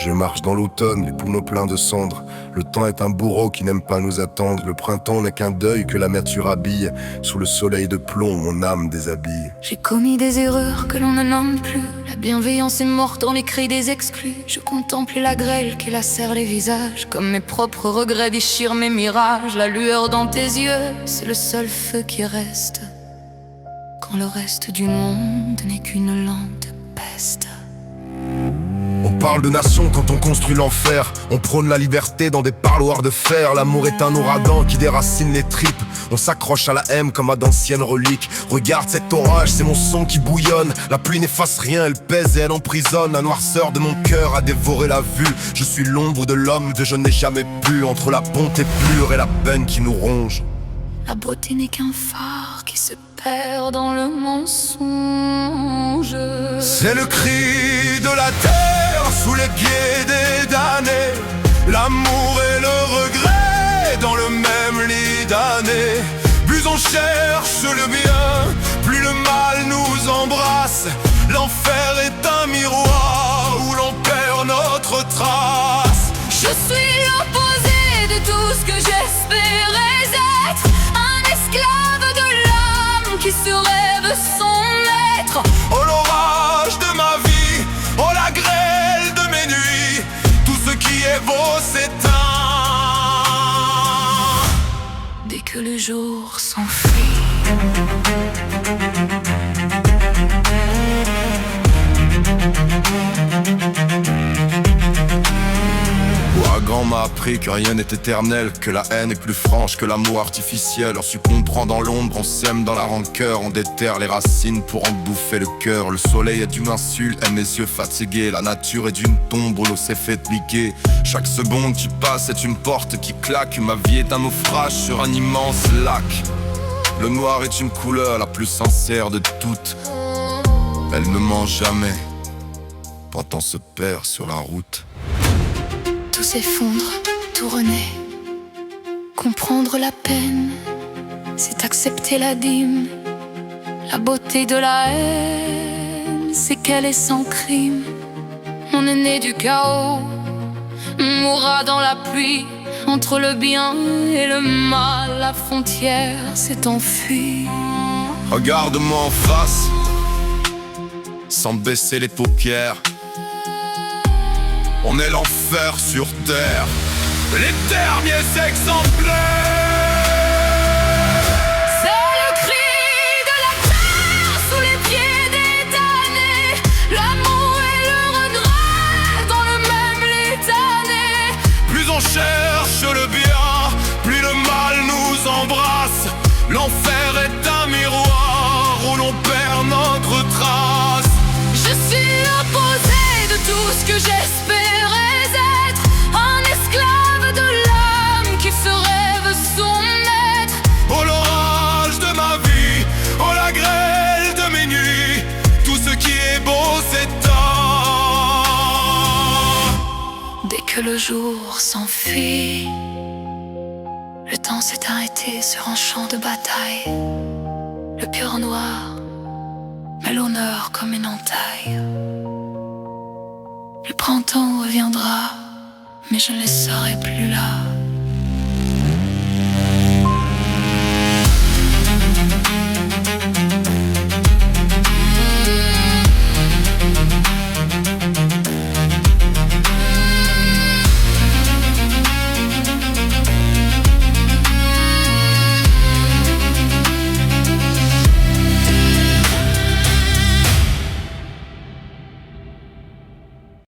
Je marche dans l'automne, les poumons pleins de cendres. Le temps est un bourreau qui n'aime pas nous attendre. Le printemps n'est qu'un deuil que l'amertume habille. Sous le soleil de plomb, mon âme déshabille. J'ai commis des erreurs que l'on ne nomme plus. La bienveillance est morte dans les cris des exclus. Je contemple la grêle qui lacère les visages. Comme mes propres regrets déchirent mes mirages. La lueur dans tes yeux, c'est le seul feu qui reste. Quand le reste du monde n'est qu'une lente peste. On parle de nation quand on construit l'enfer. On prône la liberté dans des parloirs de fer. L'amour est un ouragan qui déracine les tripes. On s'accroche à la haine comme à d'anciennes reliques. Regarde cet orage, c'est mon sang qui bouillonne. La pluie n'efface rien, elle pèse et elle emprisonne. La noirceur de mon cœur a dévoré la vue. Je suis l'ombre de l'homme que je n'ai jamais pu. Entre la bonté pure et la peine qui nous ronge. La beauté n'est qu'un phare qui se perd dans le mensonge. C'est le cri de la terre sous les pieds des damnés. L'amour et le regret dans le même lit d'années. Plus on cherche le bien, plus le mal nous embrasse. L'enfer est un miroir où l'on perd notre trace. Je suis l'opposé de tout ce que j'espérais être. Un esclave de l'âme qui se rêve son maître. Oh l'orage de ma vie, oh la grêle de mes nuits. Tout ce qui est beau s'éteint dès que le jour s'enfuit. L'ouragan m'a appris que rien n'est éternel, que la haine est plus franche que l'amour artificiel. On se comprend dans l'ombre, on sème dans la rancœur, on déterre les racines pour en bouffer le cœur. Le soleil est d'une insulte et mes yeux fatigués. La nature est d'une tombe où l'eau s'est fait piquer. Chaque seconde qui passe est une porte qui claque. Ma vie est un naufrage sur un immense lac. Le noir est une couleur la plus sincère de toutes. Elle ne ment jamais, pourtant se perd sur la route. Tout s'effondre, tout renaît. Comprendre la peine, c'est accepter la dîme. La beauté de la haine, c'est qu'elle est sans crime. On est né du chaos, mourra dans la pluie. Entre le bien et le mal, la frontière s'est enfuie. Regarde-moi en face, sans baisser les paupières. On est l'enfer sur terre, les derniers exemplaires. C'est le cri de la terre sous les pieds des damnés. L'amour et le regret dans le même lit d'années. Plus on cherche le bien, plus le mal nous embrasse. L'enfer est un miroir où l'on perd notre trace. Je suis opposé de tout ce que j'espérais être. Un esclave de l'âme qui se rêve son maître. Oh l'orage de ma vie, oh la grêle de mes nuits. Tout ce qui est beau s'éteint dès que le jour s'enfuit. Le temps s'est arrêté sur un champ de bataille. Le cœur noir met l'honneur comme une entaille. Le printemps reviendra, mais je ne les serai plus là.